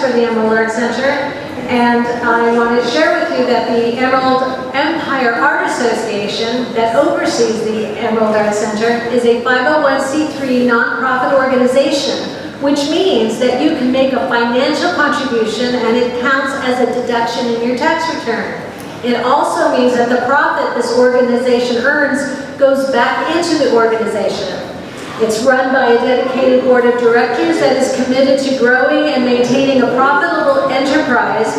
For the Emerald Art Center, and I want to share with you that the Emerald Empire Art Association that oversees the Emerald Art Center is a 501c3 nonprofit organization, which means that you can make a financial contribution and it counts as a deduction in your tax return. It also means that the profit this organization earns goes back into the organization. It's run by a dedicated board of directors that is committed to growing and maintaining a profitable enterprise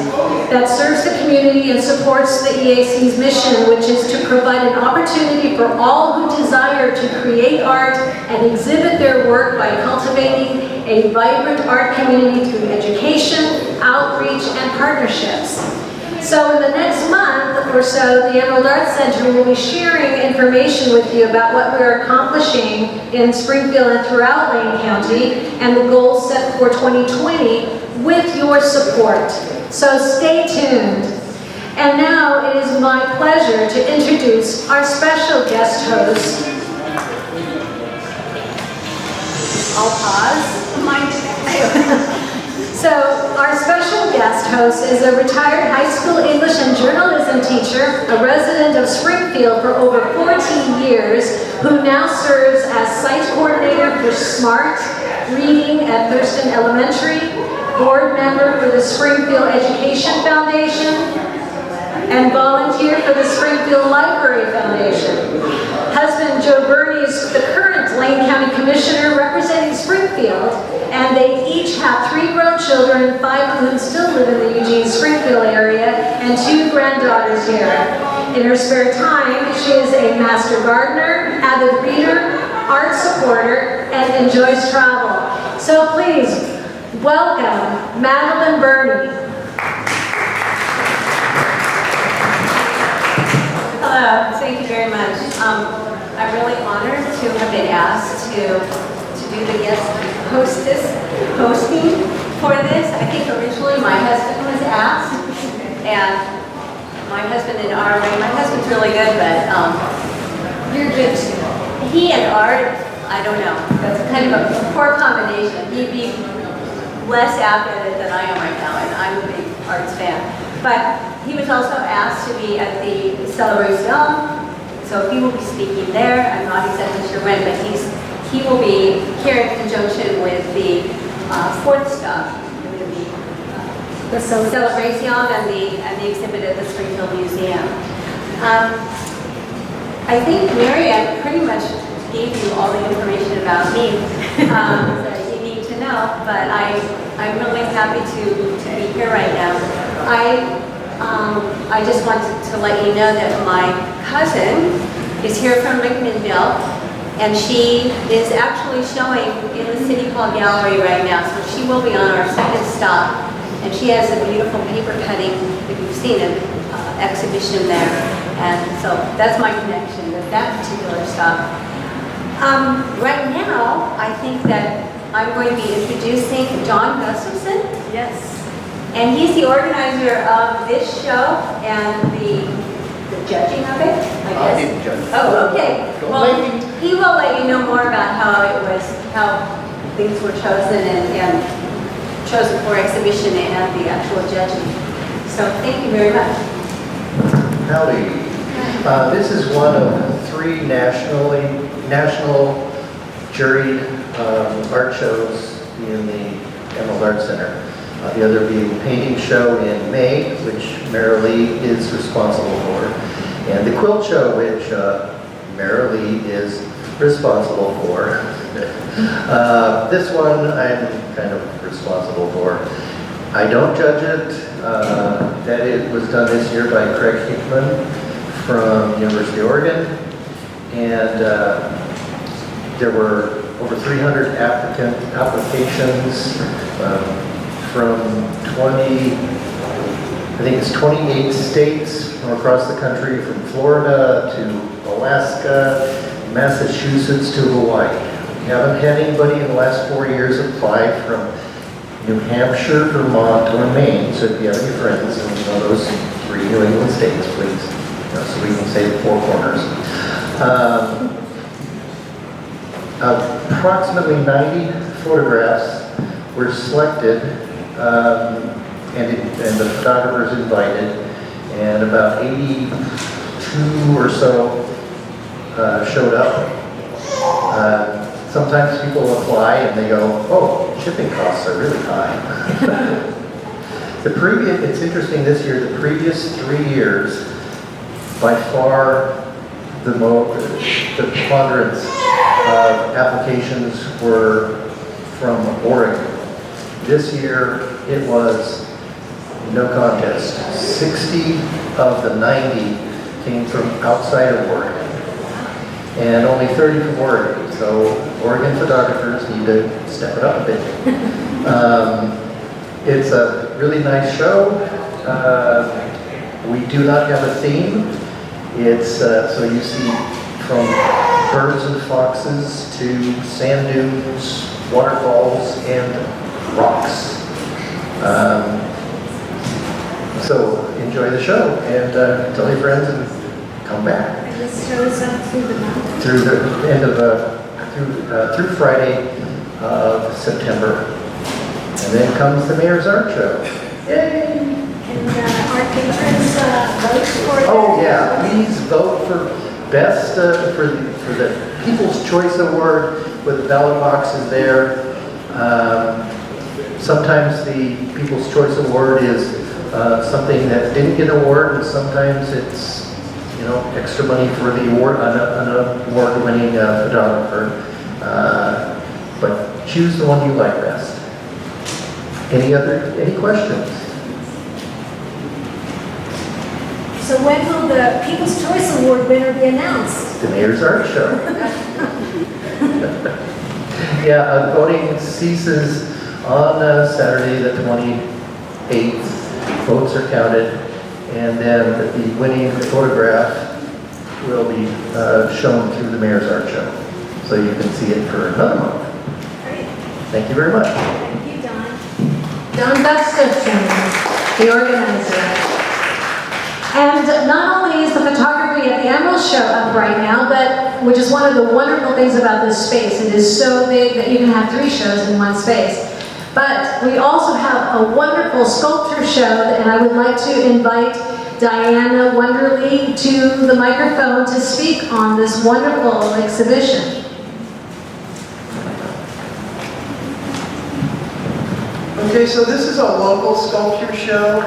that serves the community and supports the EAC's mission, which is to provide an opportunity for all who desire to create art and exhibit their work by cultivating a vibrant art community through education, outreach, and partnerships. So in the next month or so, the Emerald Art Center will be sharing information with you about what we're accomplishing in Springfield and throughout Lane County and the goals set for 2020 with your support. So stay tuned. And now it is my pleasure to introduce our special guest host. I'll pause. So our special guest host is a retired high school English and journalism teacher, a resident of Springfield for over 14 years, who now serves as site coordinator for SMART Reading at Thurston Elementary, board member for the Springfield Education Foundation, and volunteer for the Springfield Library Foundation. Husband Joe Birney is the current Lane County Commissioner representing Springfield, and they each have 3 grown children, 5 of whom still live in the Eugene-Springfield area, and 2 granddaughters here. In her spare time, she is a master gardener, avid reader, art supporter, and enjoys travel. So please, welcome Madeline Birney. Hello, thank you very much. I'm really honored to have been asked to do the guest hosting for this. I think originally my husband was asked, and my husband and art, my husband's really good, but you're good too. He and art, I don't know, that's kind of a poor combination. He'd be less apt at it than I am right now, and I'm a big arts fan. But he was also asked to be at the Celebration, so he will be speaking there. I'm not exactly sure when, but he will be here in conjunction with the 4th stop, the Celebration and the exhibit at the Springfield Museum. I think Mary pretty much gave you all the information about me that you need to know, but I'm really happy to be here right now. I just wanted to let you know that my cousin is here from McMinnville, and she is actually showing in the City Hall Gallery right now, so she will be on our 2nd stop, and she has a beautiful paper cutting, if you've seen an exhibition there, and so that's my connection with that particular stop. Right now, I think that I'm going to be introducing John Gustafson. Yes. And he's the organizer of this show and the judging of it, I guess. I didn't judge. Oh, okay. Well, he will let you know more about how things were chosen and chosen for exhibition and the actual judging. So thank you very much. Howdy. This is one of 3 national juried art shows in the Emerald Art Center. The other being the painting show in May, which Marilee is responsible for, and the quilt show, which Marilee is responsible for. This one I'm kind of responsible for. I don't judge it. That it was done this year by Craig Hickman from University of Oregon, and there were over 300 applications from 28 states from across the country, from Florida to Alaska, Massachusetts to Hawaii. We haven't had anybody in the last 4 years apply from New Hampshire, Vermont, or Maine. So if you have any friends in one of those 3 New England states, please, so we can say the 4 corners. Approximately 90 photographs were selected, and the photographers invited, and about 82 or so showed up. Sometimes people apply and they go, oh, shipping costs are really high. It's interesting this year, the previous 3 years, by far the preponderance of applications were from Oregon. This year it was no contest. 60 of the 90 came from outside of Oregon, and only 30 from Oregon. So Oregon photographers need to step it up a bit. It's a really nice show. We do not have a theme. It's so you see from birds and foxes to sand dunes, waterfalls, and rocks. So enjoy the show, and tell your friends and come back. And this shows up through the month? Through the end of through Friday of September, and then comes the Mayor's Art Show. Yay! And our patrons vote for it? Oh yeah, please vote for best for the People's Choice Award with the ballot boxes there. Sometimes the People's Choice Award is something that didn't get an award, and sometimes it's extra money for the award, an award-winning photographer. But choose the one you like best. Any questions? So when will the People's Choice Award winner be announced? The Mayor's Art Show. Yeah, voting ceases on Saturday the 28th. Votes are counted, and then the winning photograph will be shown through the Mayor's Art Show. So you can see it for another month. Great. Thank you very much. Thank you, Don. Don Gustafson, the organizer. And not only is the photography at the Emerald Show up right now, but which is one of the wonderful things about this space. It is so big that you can have 3 shows in one space. But we also have a wonderful sculpture show, and I would like to invite Diana Wonderly to the microphone to speak on this wonderful exhibition. Okay, so this is a local sculpture show.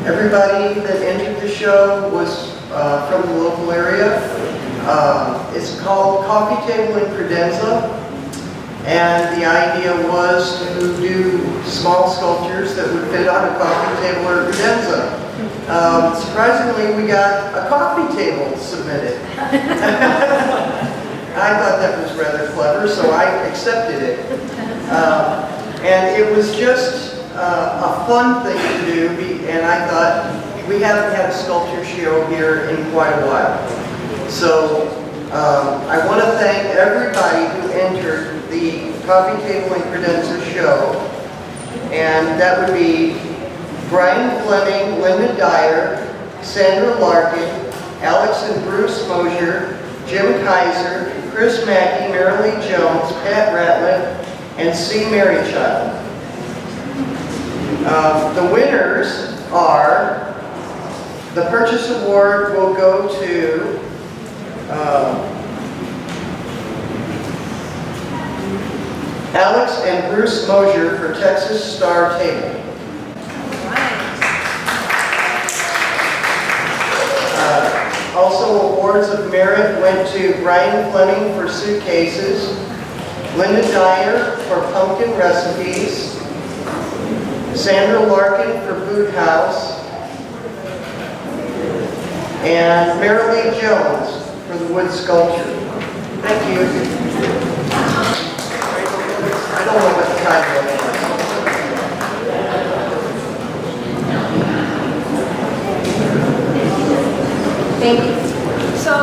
Everybody that entered the show was from the local area. It's called Coffee Table in Credenza, and the idea was to do small sculptures that would fit on a coffee table or credenza. Surprisingly, we got a coffee table submitted. I thought that was rather clever, so I accepted it. And it was just a fun thing to do, and I thought, we haven't had a sculpture show here in quite a while. So I want to thank everybody who entered the Coffee Table and Credenza show, and that would be Brian Fleming, Linda Dyer, Sandra Larkin, Alex and Bruce Mosier, Jim Kaiser, Chris Mackey, Marilee Jones, Pat Ratliff, and C. Marychild. The winners are The purchase award will go to Alex and Bruce Mosier for Texas Star Table. Also, awards of merit went to Brian Fleming for suitcases, Linda Dyer for pumpkin recipes, Sandra Larkin for Boot House, and Marilee Jones for the wood sculpture. Thank you. I don't know what the time is. Thank you. So,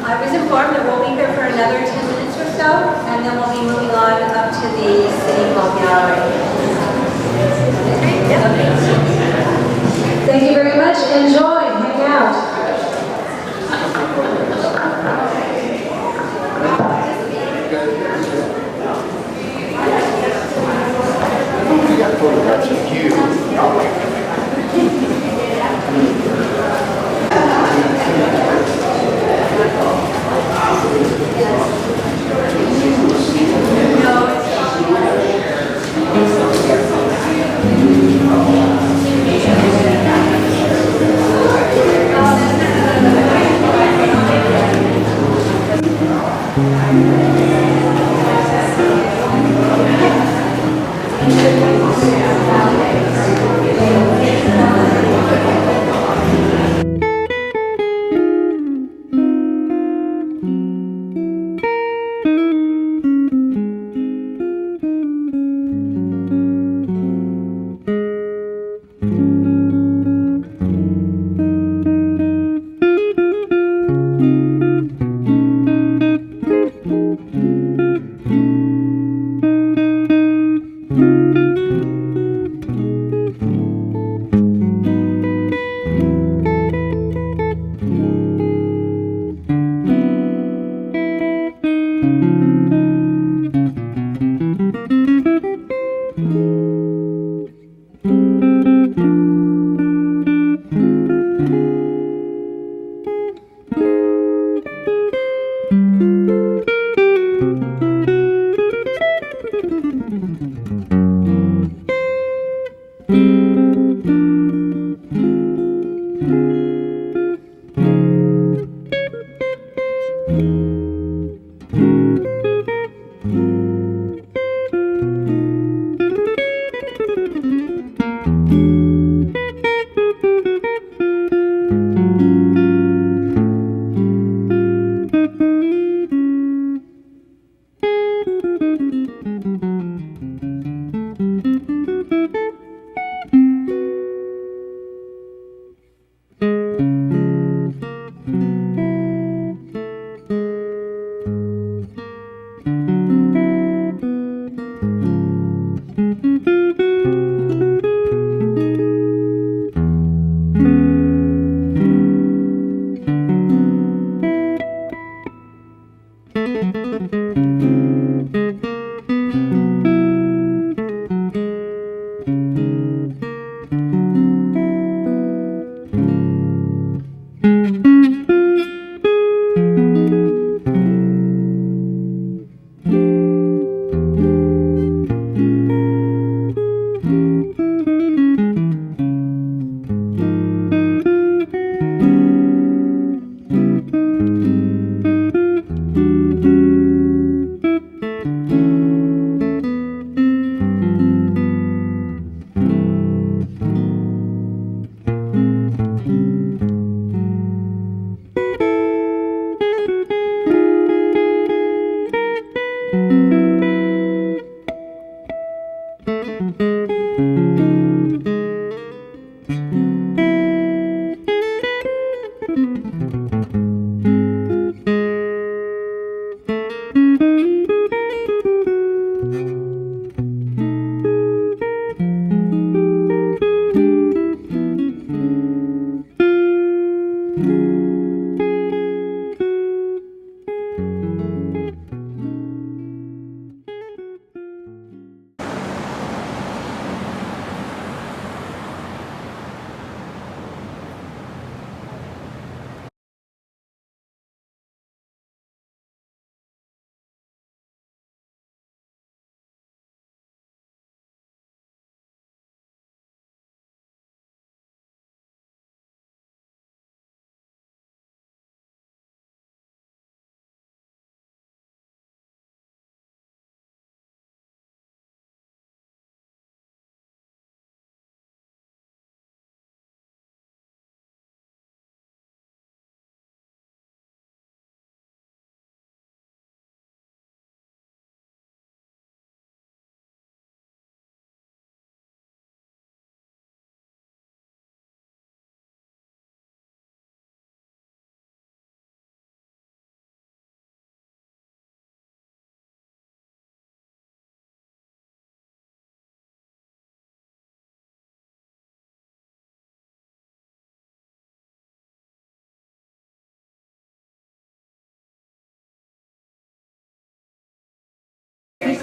I was informed that we'll be here for another 10 minutes or so, and then we'll be moving on up to the City Hall gallery. Thank you very much. Enjoy. Hang out. We got photographs of you.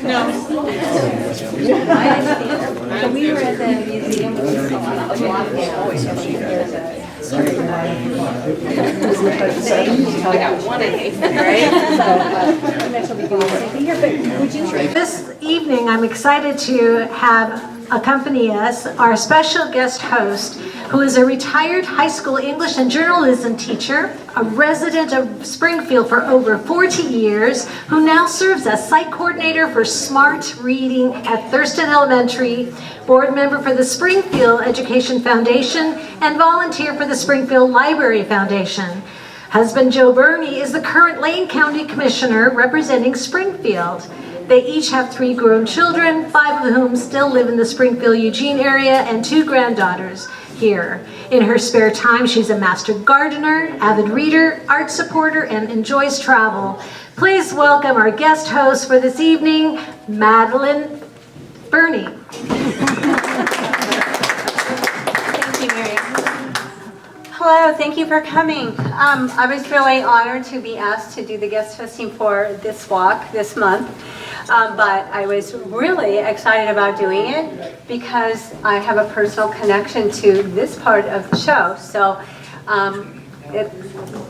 So we were at the museum, which is a block down. I got one A. This evening, I'm excited to have accompany us our special guest host, who is a retired high school English and journalism teacher, a resident of Springfield for over 40 years, who now serves as site coordinator for Smart Reading at Thurston Elementary, board member for the Springfield Education Foundation, and volunteer for the Springfield Library Foundation. Husband Joe Burney is the current Lane County Commissioner representing Springfield. They each have 3 grown children, 5 of whom still live in the Springfield-Eugene area, and 2 granddaughters here. In her spare time, she's a master gardener, avid reader, art supporter, and enjoys travel. Please welcome our guest host for this evening, Madeline Burney. Thank you, Mary. Hello, thank you for coming. I was really honored to be asked to do the guest hosting for this walk this month, but I was really excited about doing it because I have a personal connection to this part of the show. So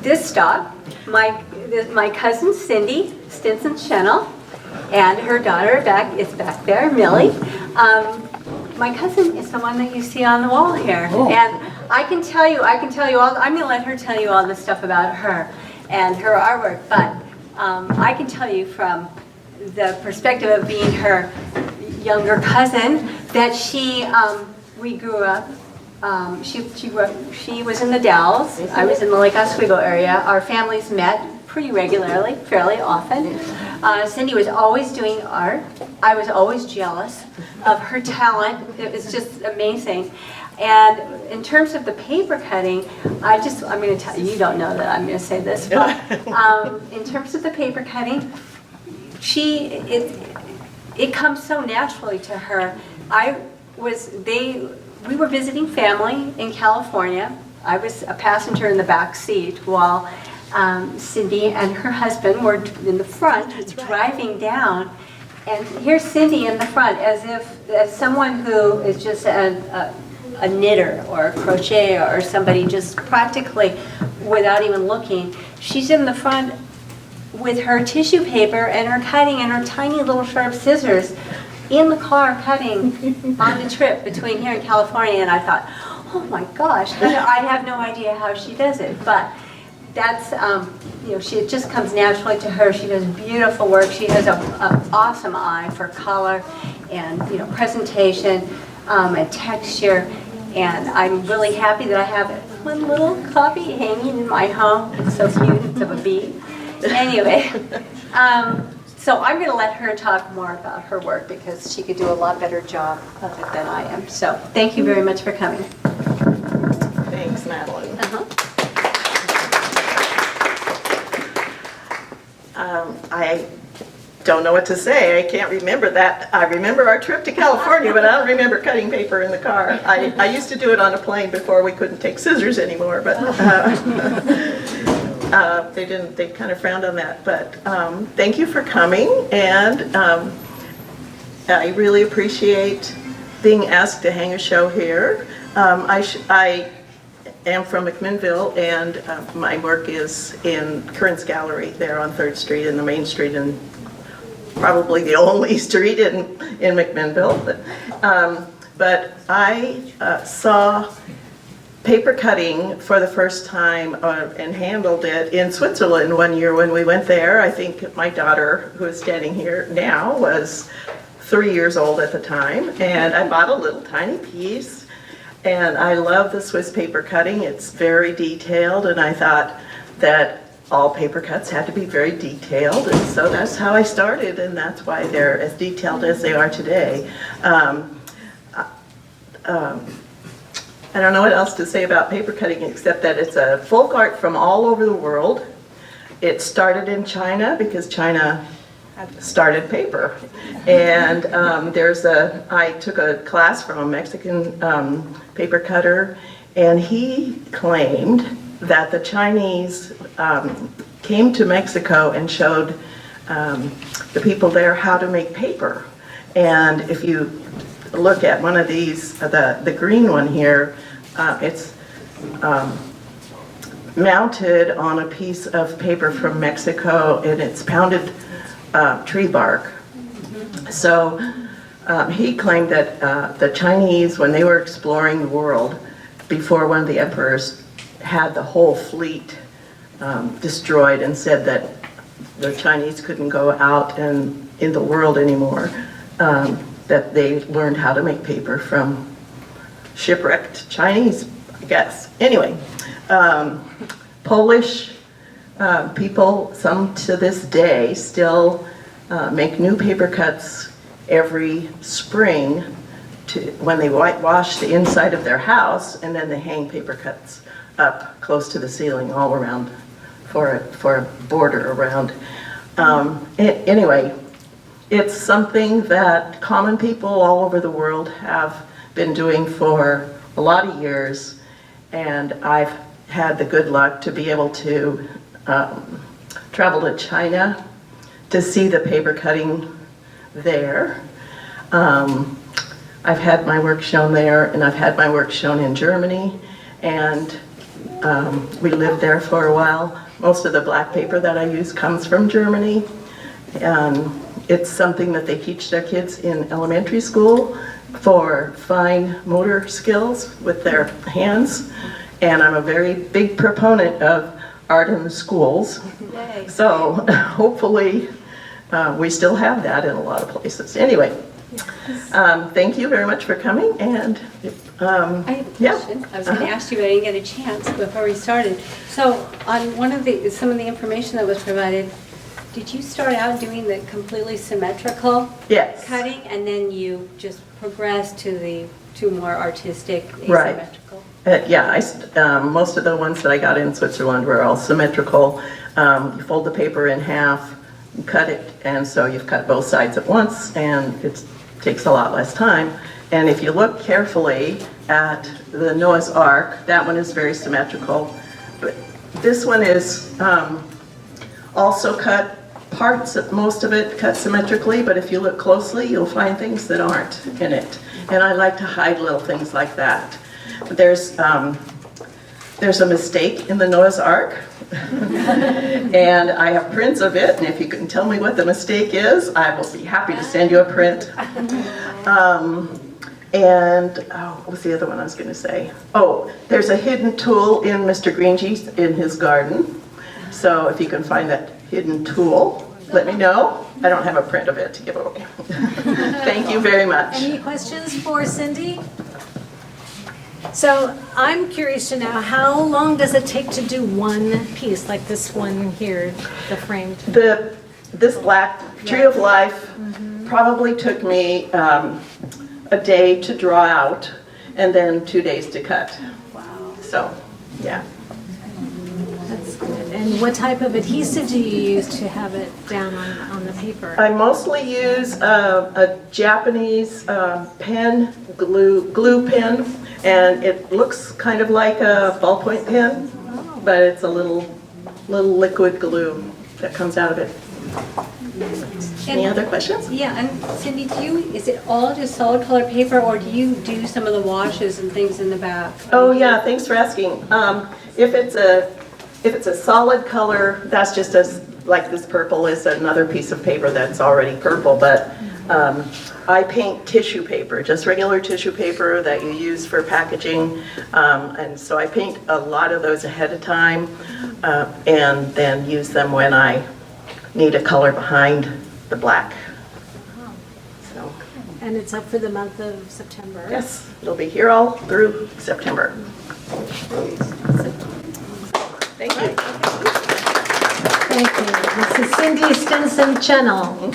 this stop, my cousin Cindy, Stinson-Chennell, and her daughter is back there, Millie. My cousin is the one that you see on the wall here. Oh. And I can tell you all, I'm going to let her tell you all the stuff about her and her artwork, but I can tell you from the perspective of being her younger cousin that we grew up, she was in the Dalles, I was in the Lake Oswego area. Our families met pretty regularly, fairly often. Cindy was always doing art. I was always jealous of her talent. It was just amazing. And in terms of the paper cutting, I'm going to tell you, you don't know that I'm going to say this, but in terms of the paper cutting, it comes so naturally to her. We were visiting family in California. I was a passenger in the back seat while Cindy and her husband were in the front driving down, and here's Cindy in the front as someone who is just a knitter or a crocheter or somebody just practically without even looking. She's in the front with her tissue paper and her cutting and her tiny little sharp scissors in the car cutting on the trip between here and California, and I thought, oh my gosh, I have no idea how she does it, but that's, it just comes naturally to her. She does beautiful work. She has an awesome eye for color and, presentation and texture. And I'm really happy that I have one little copy hanging in my home. It's so cute. It's of a bee. Anyway, so I'm going to let her talk more about her work because she could do a lot better job of it than I am. So thank you very much for coming. Thanks, Madeline. I don't know what to say. I can't remember that. I remember our trip to California, but I don't remember cutting paper in the car. I used to do it on a plane before we couldn't take scissors anymore, but they kind of frowned on that. But thank you for coming, and I really appreciate being asked to hang a show here. I am from McMinnville, and my work is in Currents Gallery there on 3rd Street and the main street, and probably the only street in McMinnville. But I saw paper cutting for the first time and handled it in Switzerland one year when we went there. I think my daughter, who is standing here now, was 3 years old at the time, and I bought a little tiny piece. And I love the Swiss paper cutting. It's very detailed, and I thought that all paper cuts had to be very detailed, and so that's how I started, and that's why they're as detailed as they are today. I don't know what else to say about paper cutting except that it's a folk art from all over the world. It started in China because China started paper, and I took a class from a Mexican paper cutter, and he claimed that the Chinese came to Mexico and showed the people there how to make paper. And if you look at one of these, the green one here, it's mounted on a piece of paper from Mexico, and it's pounded tree bark. So he claimed that the Chinese, when they were exploring the world, before one of the emperors had the whole fleet destroyed, and said that the Chinese couldn't go out and in the world anymore, that they learned how to make paper from shipwrecked Chinese, I guess. Anyway, Polish people, some to this day, still make new paper cuts every spring when they whitewash the inside of their house, and then they hang paper cuts up close to the ceiling all around for a border around. Anyway, it's something that common people all over the world have been doing for a lot of years, and I've had the good luck to be able to travel to China to see the paper cutting there. I've had my work shown there, and I've had my work shown in Germany, and we lived there for a while. Most of the black paper that I use comes from Germany. It's something that they teach their kids in elementary school for fine motor skills with their hands. And I'm a very big proponent of art in the schools. Yay. So hopefully we still have that in a lot of places. Anyway, thank you very much for coming. And I have a question. I was going to ask you, but I didn't get a chance before we started. So on some of the information that was provided, did you start out doing the completely symmetrical Yes. cutting, and then you just progressed to more artistic Right. asymmetrical? Yeah, most of the ones that I got in Switzerland were all symmetrical. You fold the paper in half, you cut it, and so you've cut both sides at once, and it takes a lot less time. And if you look carefully at the Noah's Ark, that one is very symmetrical. But this one is also cut, most of it cut symmetrically, but if you look closely, you'll find things that aren't in it. And I like to hide little things like that. There's a mistake in the Noah's Ark, and I have prints of it, and if you can tell me what the mistake is, I will be happy to send you a print. What was the other one I was going to say? Oh, there's a hidden tool in Mr. Greengee's in his garden. So if you can find that hidden tool, let me know. I don't have a print of it to give away. Thank you very much. Any questions for Cindy? So I'm curious to know, how long does it take to do one piece, like this one here, the framed? This black Tree of Life probably took me a day to draw out, and then 2 days to cut. Wow. So, yeah. That's good. And what type of adhesive do you use to have it down on the paper? I mostly use a Japanese pen, glue pen, and it looks kind of like a ballpoint pen, but it's a little liquid glue that comes out of it. Any other questions? Yeah, and Cindy, is it all just solid color paper, or do you do some of the washes and things in the back? Oh yeah, thanks for asking. If it's a solid color, that's just like this purple is another piece of paper that's already purple, but I paint tissue paper, just regular tissue paper that you use for packaging, and so I paint a lot of those ahead of time, and then use them when I need a color behind the black. So, And it's up for the month of September? yes, it'll be here all through September. Thank you. Thank you. This is Cindy Stinson-Chennell.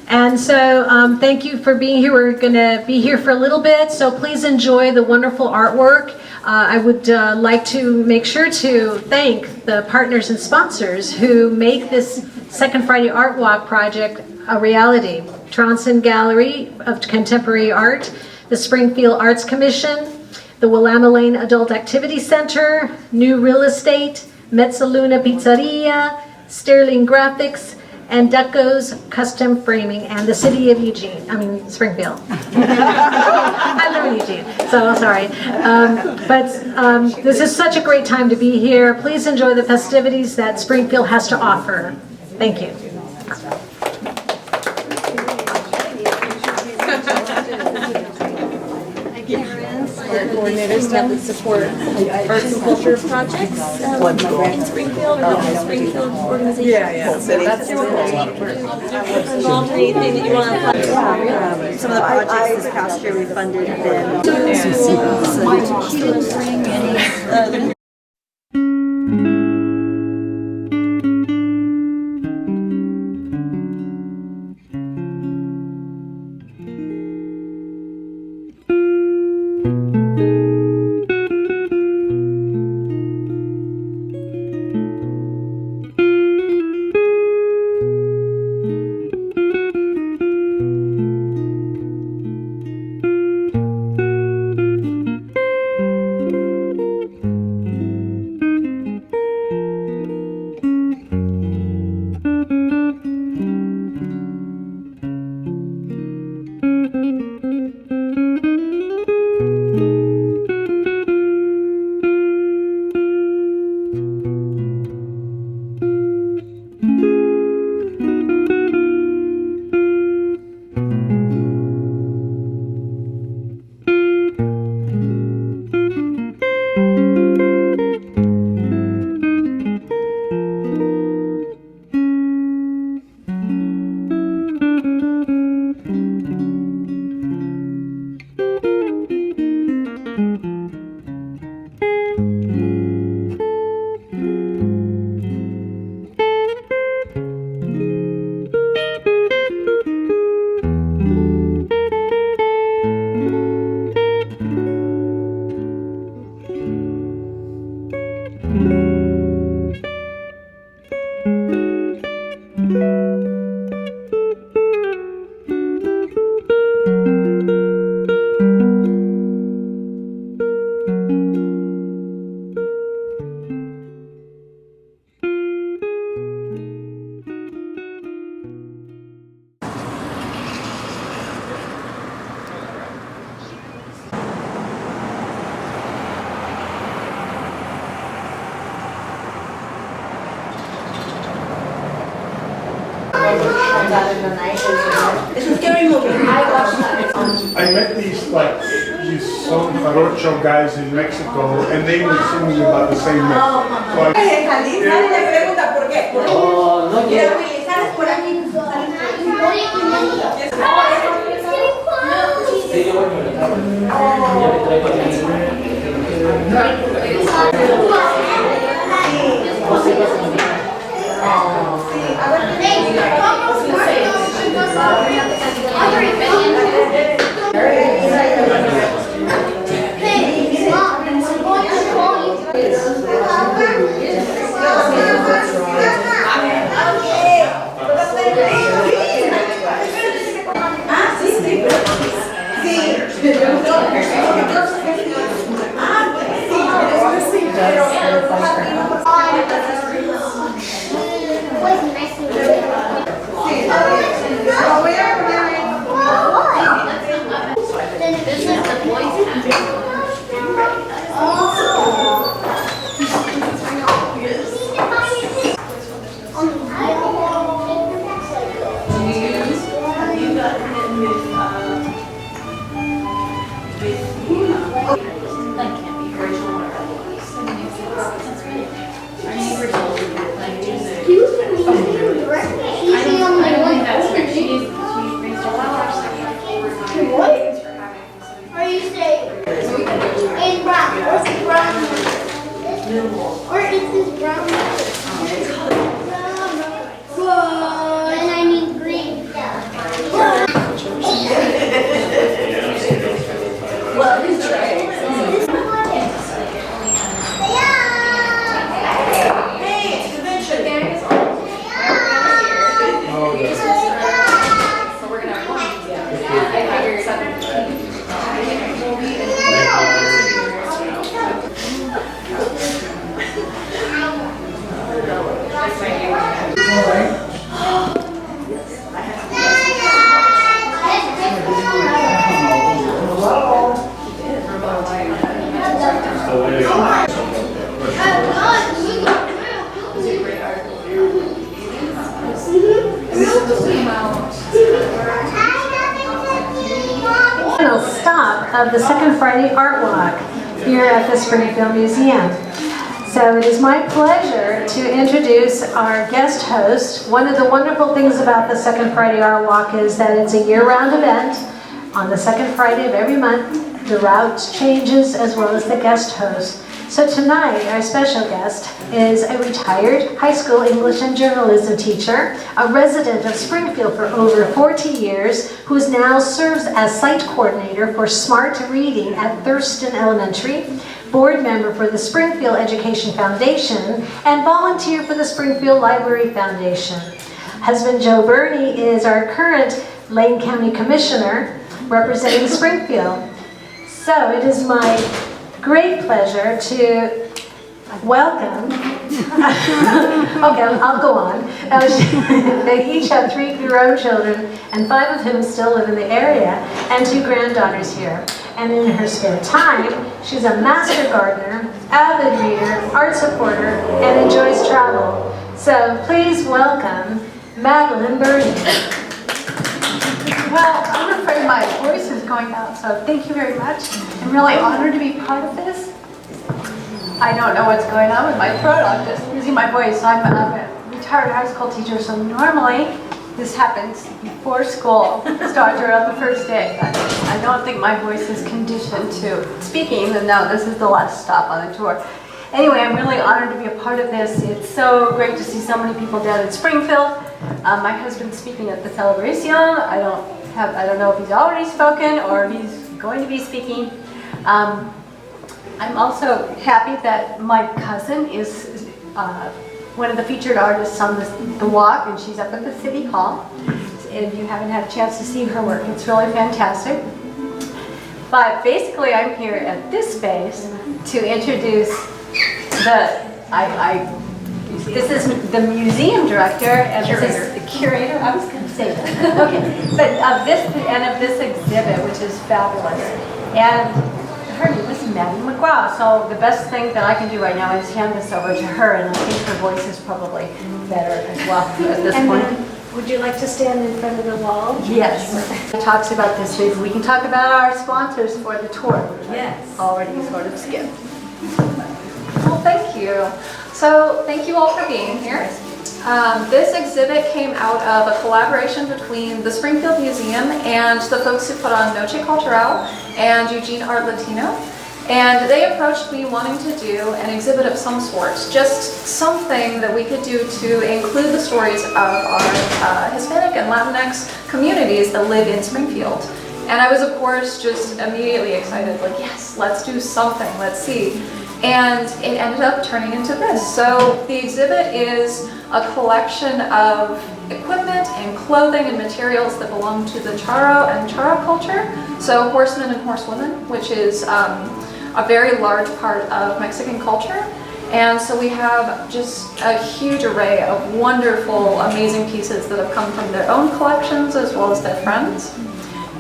And so thank you for being here. We're going to be here for a little bit, so please enjoy the wonderful artwork. I would like to make sure to thank the partners and sponsors who make this Second Friday Art Walk project a reality. Tronson Gallery of Contemporary Art, the Springfield Arts Commission, the Willamette Lane Adult Activity Center, New Real Estate, Mezzaluna Pizzeria, Sterling Graphics, and Ducko's Custom Framing, and the City of Springfield. I live in Eugene, so I'm sorry. This is such a great time to be here. Please enjoy the festivities that Springfield has to offer. Thank you. Art coordinators to help us support arts and culture projects in Springfield, or the Springfield organization. Yeah. That's involved in anything that you want to apply. Some of the projects this past year we funded have been I met these son jarocho guys in Mexico, and they were singing about the same message. Final stop of the Second Friday Art Walk here at the Springfield Museum. So it is my pleasure to introduce our guest host. One of the wonderful things about the Second Friday Art Walk is that it's a year-round event. On the second Friday of every month, the route changes as well as the guest host. So tonight, our special guest is a retired high school English and journalism teacher, a resident of Springfield for over 40 years, who now serves as site coordinator for Smart Reading at Thurston Elementary, board member for the Springfield Education Foundation, and volunteer for the Springfield Library Foundation. Husband Joe Burney is our current Lane County Commissioner representing Springfield. So it is my great pleasure to welcome, okay, I'll go on. They each have 3 grown children, and 5 of whom still live in the area, and 2 granddaughters here. And in her spare time, she's a master gardener, avid reader, art supporter, and enjoys travel. So please welcome Madeline Burney. Well, I'm afraid my voice is going out, so thank you very much. I'm really honored to be part of this. I don't know what's going on with my throat. I'm just losing my voice. I'm a retired high school teacher, so normally this happens before school starts or on the first day. But I don't think my voice is conditioned to speaking, and now this is the last stop on the tour. Anyway, I'm really honored to be a part of this. It's so great to see so many people down in Springfield. My husband's speaking at the celebration. I don't know if he's already spoken or if he's going to be speaking. I'm also happy that my cousin is one of the featured artists on the walk, and she's up at the City Hall. If you haven't had a chance to see her work, it's really fantastic. But basically, I'm here at this space to introduce this is the museum director and this is the curator. I was going to say that. Okay, but of this exhibit, which is fabulous, and her name is Maddie McGraw. So the best thing that I can do right now is hand this over to her, and I think her voice is probably better as well at this point. Would you like to stand in front of the wall? Yes. It talks about this. Maybe we can talk about our sponsors for the tour. Yes. Already sort of skipped. Well, thank you. So thank you all for being here. This exhibit came out of a collaboration between the Springfield Museum and the folks who put on Noche Cultural and Eugene Art Latino. And they approached me wanting to do an exhibit of some sort, just something that we could do to include the stories of our Hispanic and Latinx communities that live in Springfield. And I was, of course, just immediately excited, like, yes, let's do something, let's see. And it ended up turning into this. So the exhibit is a collection of equipment and clothing and materials that belong to the Charo and Chara culture. So horsemen and horsewomen, which is a very large part of Mexican culture. And so we have just a huge array of wonderful, amazing pieces that have come from their own collections as well as their friends.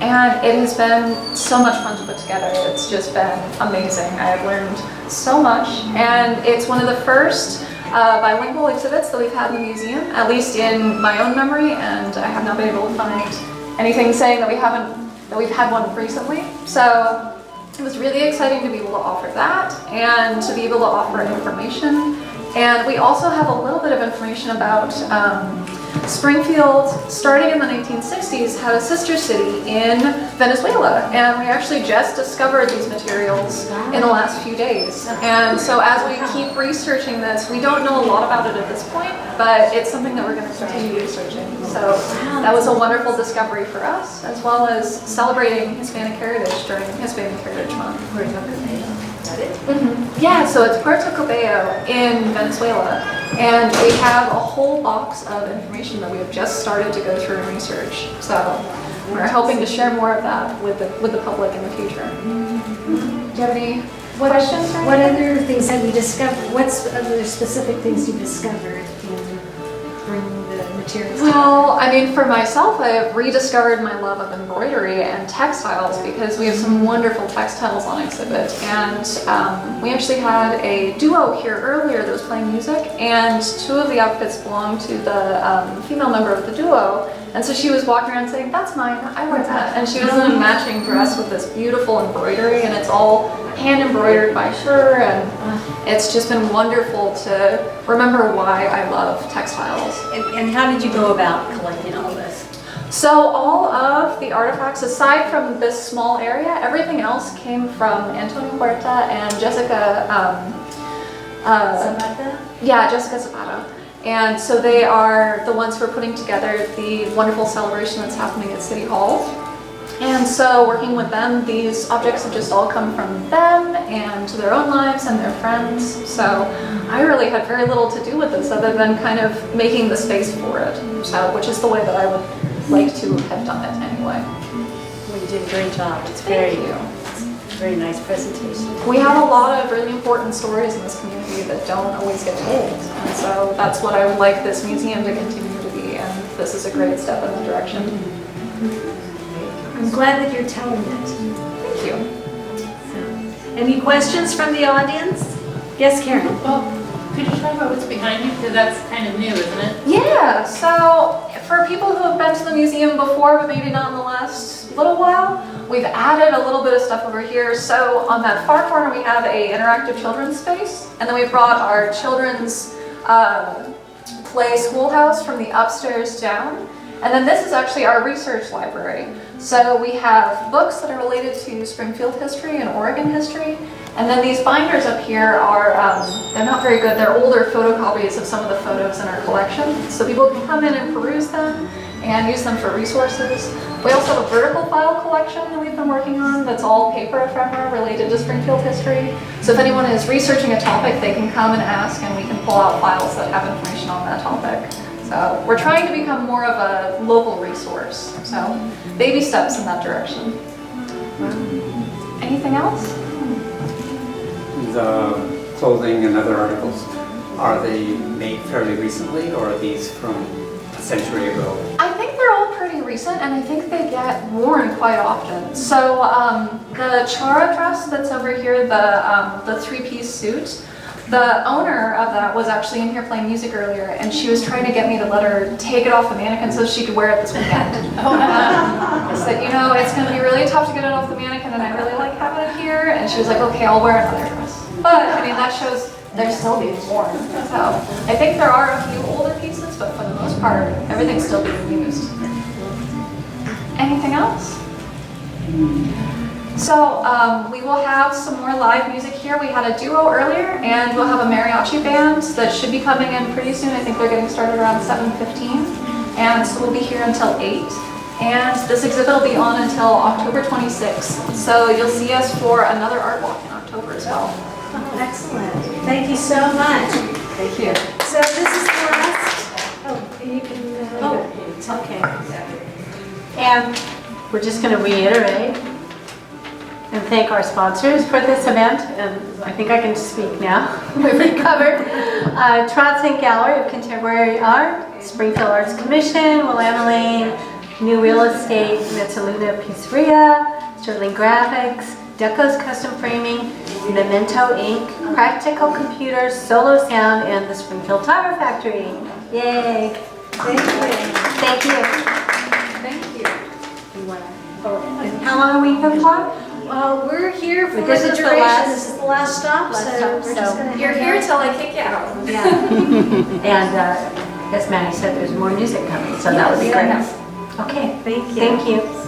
And it has been so much fun to put together. It's just been amazing. I have learned so much. And it's one of the first bilingual exhibits that we've had in the museum, at least in my own memory, and I have not been able to find anything saying that we've had one recently. So it was really exciting to be able to offer that and to be able to offer information. And we also have a little bit of information about Springfield, starting in the 1960s, had a sister city in Venezuela, and we actually just discovered these materials in the last few days. And so as we keep researching this, we don't know a lot about it at this point, but it's something that we're going to continue researching. So that was a wonderful discovery for us, as well as celebrating Hispanic Heritage during Hispanic Heritage Month. Yeah, so it's Puerto Cabello in Venezuela, and we have a whole box of information that we have just started to go through and research. So we're hoping to share more of that with the public in the future. Do you have any questions? What other things have you discovered? What's other specific things you discovered in bringing the materials? Well, I mean, for myself, I've rediscovered my love of embroidery and textiles because we have some wonderful textiles on exhibit. And we actually had a duo here earlier that was playing music, and two of the outfits belonged to the female member of the duo. And so she was walking around saying, "That's mine, I wear that." And she was in a matching dress with this beautiful embroidery, and it's all hand embroidered by her, and it's just been wonderful to remember why I love textiles. And how did you go about collecting all this? So all of the artifacts, aside from this small area, everything else came from Antonio Huerta and Jessica, Zapata? yeah, Jessica Zapata. And so they are the ones who are putting together the wonderful celebration that's happening at City Hall. And so working with them, these objects have just all come from them and their own lives and their friends. So I really had very little to do with this other than kind of making the space for it. So, which is the way that I would like to have done it anyway. Well, you did a great job. It's Thank you. very nice presentation. We have a lot of really important stories in this community that don't always get told. And so that's what I would like this museum to continue to be. And this is a great step in the direction. I'm glad that you're telling it. Thank you. Any questions from the audience? Yes, Karen? Well, could you talk about what's behind you? Because that's kind of new, isn't it? Yeah, so for people who have been to the museum before, but maybe not in the last little while, we've added a little bit of stuff over here. So on that far corner, we have a interactive children's space, and then we brought our children's play schoolhouse from the upstairs down. And then this is actually our research library. So we have books that are related to Springfield history and Oregon history. And then these binders up here are, they're not very good. They're older photocopies of some of the photos in our collection. So people can come in and peruse them and use them for resources. We also have a vertical file collection that we've been working on that's all paper ephemera related to Springfield history. So if anyone is researching a topic, they can come and ask, and we can pull out files that have information on that topic. So we're trying to become more of a local resource. So baby steps in that direction. Anything else? The clothing and other articles, are they made fairly recently, or are these from a century ago? I think they're all pretty recent, and I think they get worn quite often. So the Chara dress that's over here, the three-piece suit, the owner of that was actually in here playing music earlier, and she was trying to get me to let her take it off the mannequin so she could wear it this weekend. I said, you know, it's going to be really tough to get it off the mannequin, and I really like having it here. And she was like, okay, I'll wear another dress. But, I mean, that shows they're still being worn. So I think there are a few older pieces, but for the most part, everything's still being used. Anything else? So we will have some more live music here. We had a duo earlier, and we'll have a mariachi band that should be coming in pretty soon. I think they're getting started around 7:15, and so we'll be here until 8. And this exhibit will be on until October 26th. So you'll see us for another art walk in October as well. Oh, excellent. Thank you so much. Thank you. So this is the last, you can, Okay. And we're just going to reiterate and thank our sponsors for this event. And I think I can speak now. We've recovered Trotson Gallery of Contemporary Art, Springfield Arts Commission, Willamette Lane, New Real Estate, Mezzaluna Pizzeria, Sterling Graphics, Deco's Custom Framing, Memento Inc., Practical Computers, Solo Sound, and the Springfield Tire Factory. Yay! thank you. Thank you. Thank you. How long are we here for? We're here for This the is the duration. last- This is the last stop, last so stop, we're just so- going to. You're here till I kick you out. Yeah. And as Maddie said, there's more music coming, so that would be great. Yes. Okay, Thank you. thank you.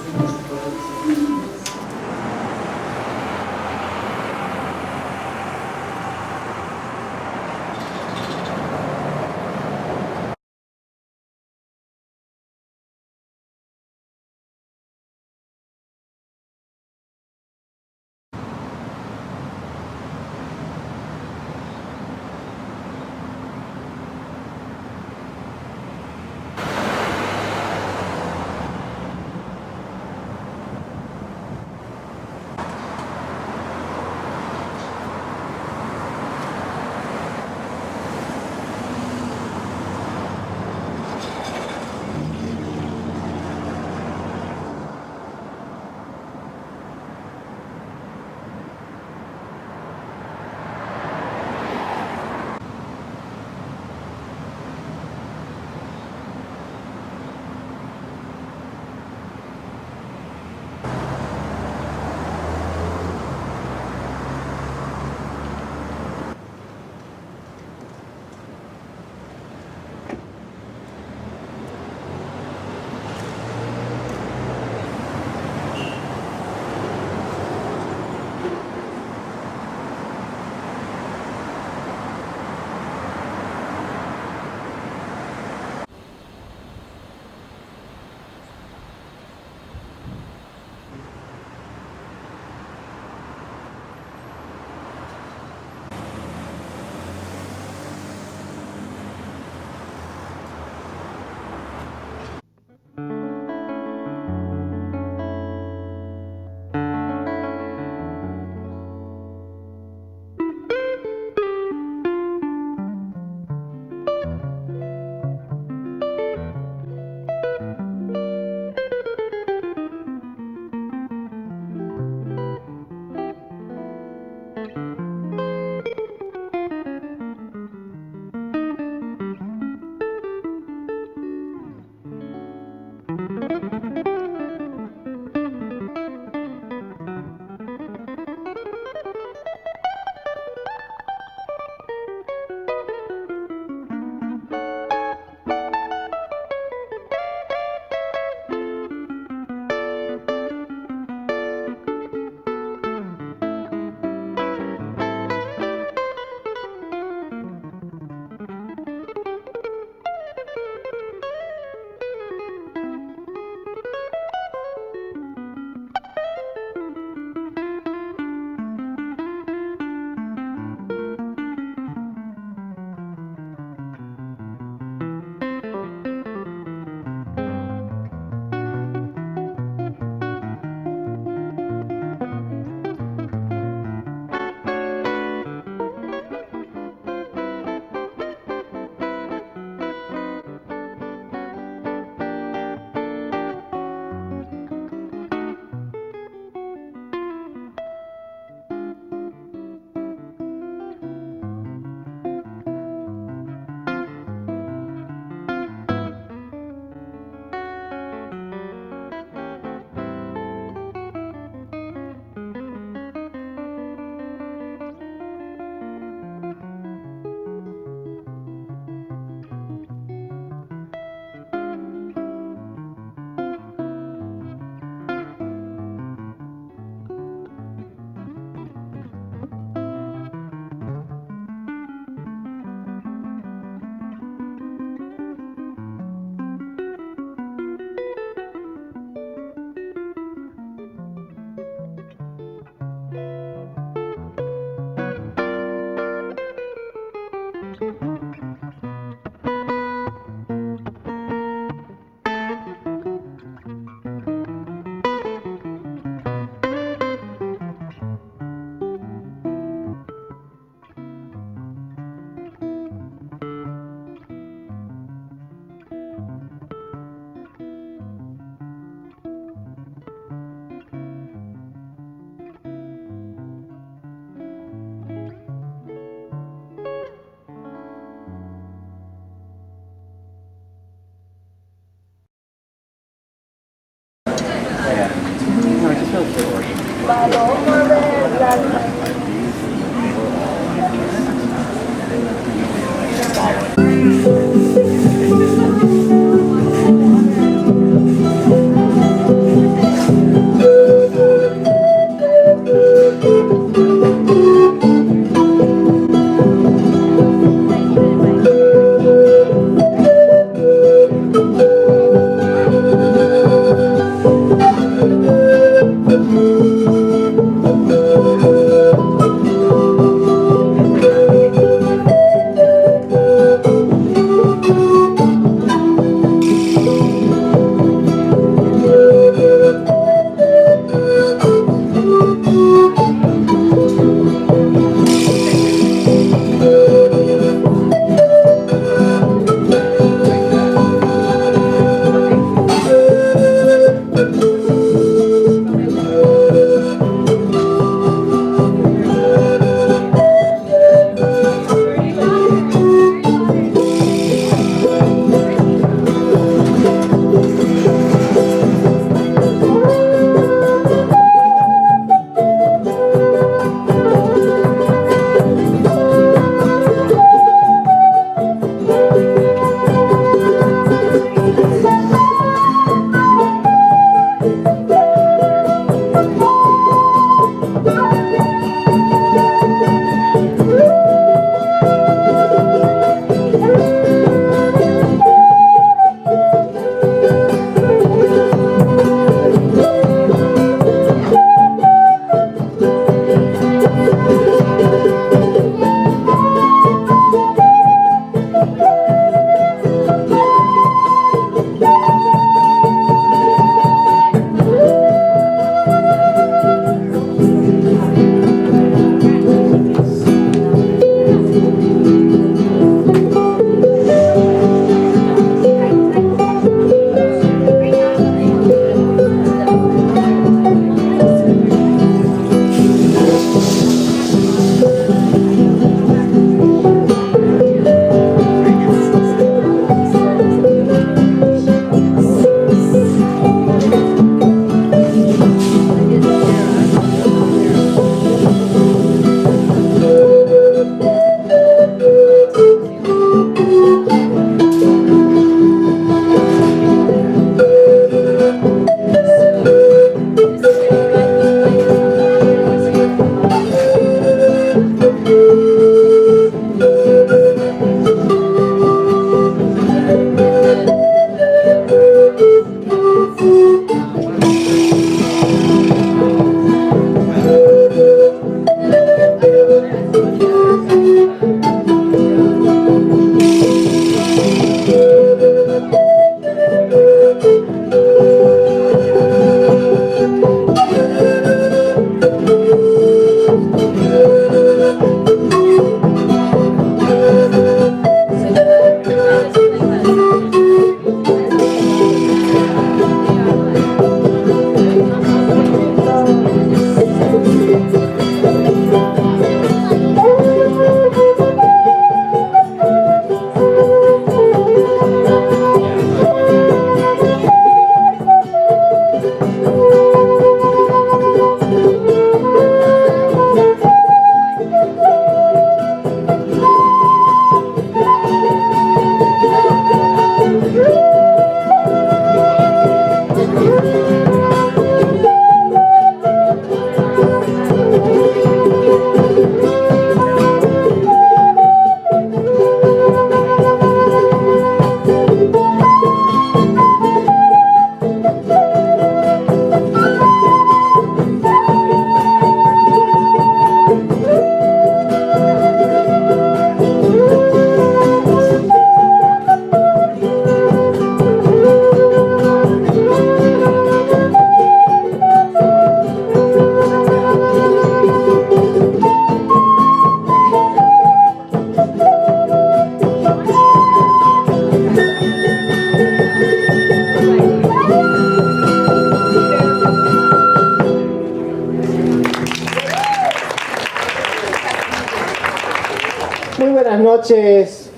noches.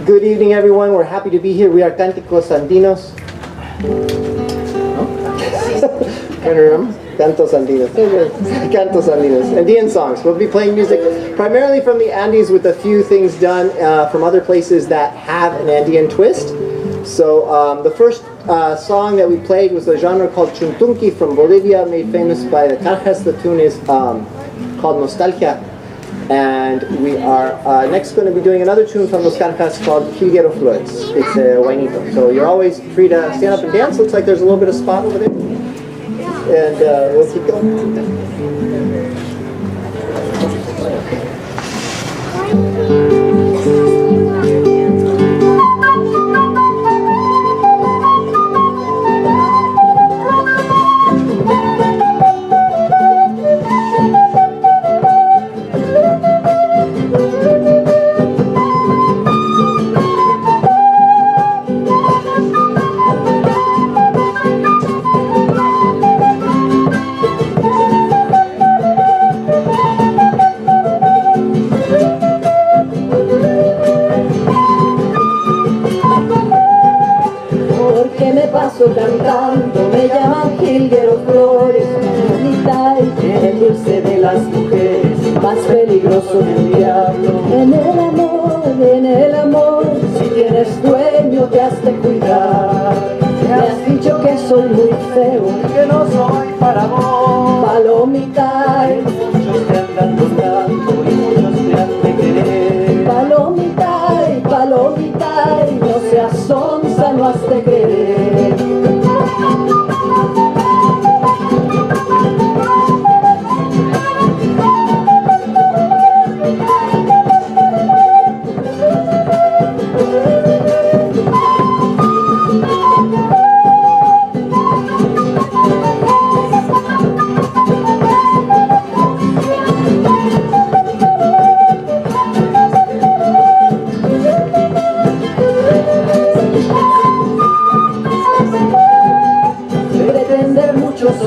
Good evening, everyone. We're happy to be here. We are Cánticos Andinos. Can't remember. Cantos Andinos. Cantos Andinos. Andean songs. We'll be playing music primarily from the Andes with a few things done from other places that have an Andean twist. So the first song that we played was a genre called Chuntunqui from Bolivia, made famous by the Carjas. The tune is called Nostalgia. And we are next going to be doing another tune from Los Carjas called Jilguero Flores. It's a Guainito. So you're always free to stand up and dance. Looks like there's a little bit of spot over there. And we'll keep going. Cantando, me llaman Jilguero Flores, bonita y el dulce de las mujeres, más peligroso que el diablo. En el amor, si tienes dueño te has de cuidar. Me has dicho que soy muy feo, que no soy para vos. Palomita, muchos te andan buscando y muchos te han de querer. Palomita, no seas sonsa, no has de querer.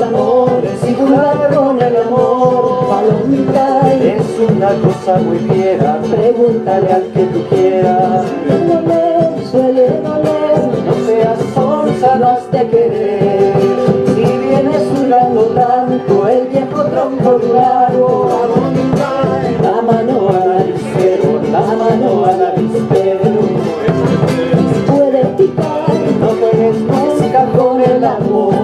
Amores y jugar con el amor, palomita, es una cosa muy fiera, pregúntale al que tú quieras. Suele doler, no seas sonsa, no has de querer. Si vienes jugando tanto, el viejo tronco largo, palomita, la mano al avispero, la mano al avispero. Puede picar, no juegues nunca con el amor.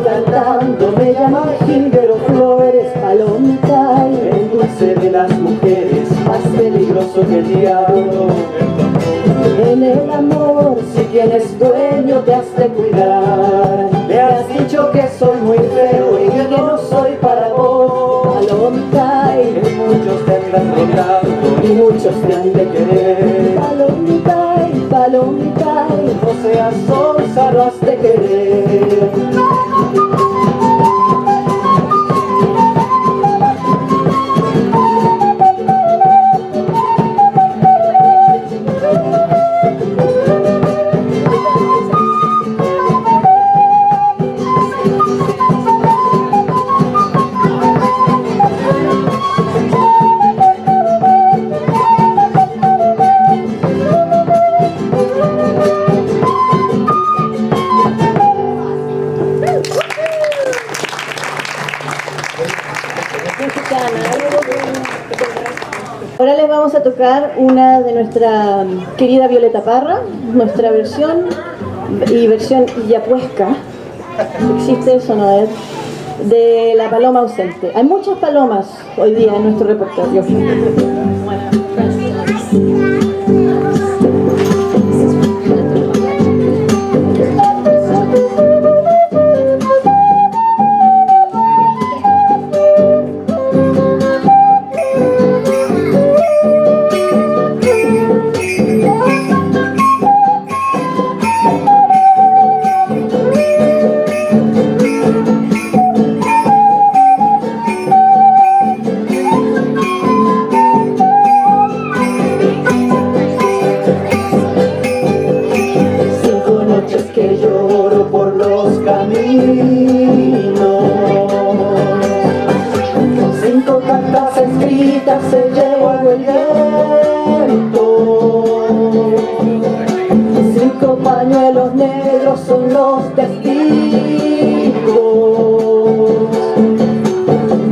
Cantando, me llaman Jilguero Flores, palomita, el dulce de las mujeres, más peligroso que el diablo. En el amor, si tienes dueño te has de cuidar. Le has dicho que soy muy feo y que no soy para vos, palomita, muchos te andan rogando y muchos te han de querer. Palomita, no seas sonsa, no has de querer. Ahora les vamos a tocar una de nuestra querida Violeta Parra, nuestra versión y versión yapuesca, existe eso, ¿no? De La Paloma Ausente. Hay muchas palomas hoy día en nuestro repertorio. lloro por los caminos. 5 cartas escritas se llevó el viento. 5 pañuelos negros son los testigos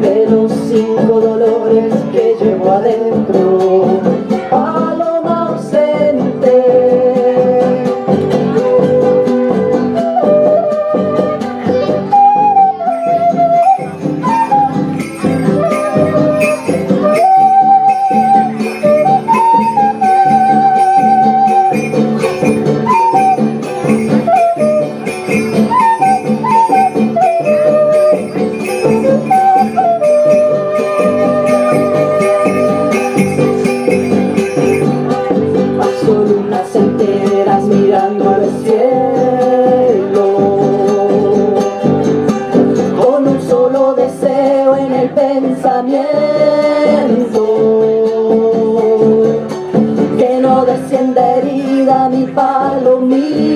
de los 5 dolores que llevo adentro. Paloma ausente. Enteras mirando al cielo, con un solo deseo en el pensamiento, que no descienda herida mi palomita,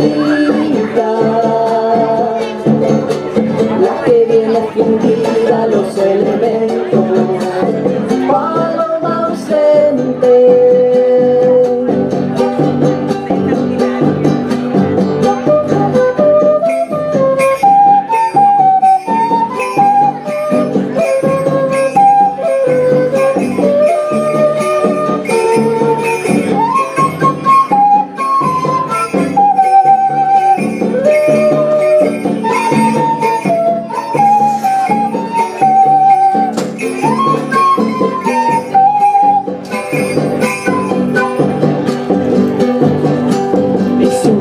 la que viene fundida a los elementos. Paloma ausente.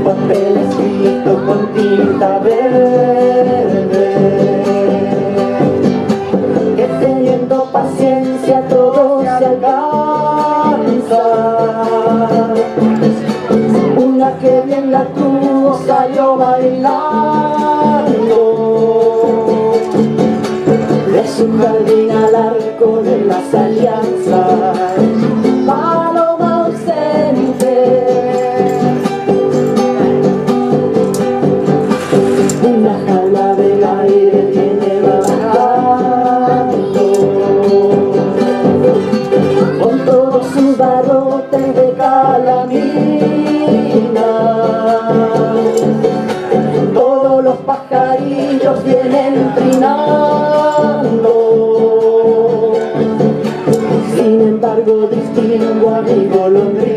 Papel escrito con tinta verde, que teniendo paciencia todo se alcanza. Una que bien la tuvo salió bailando, de su jardín al arco de las alianzas. Paloma ausente. Una jaula del aire viene bajando, con todos sus barrotes de calamina. Todos los pajarillos vienen trinando, sin embargo distingo a mi golondrina.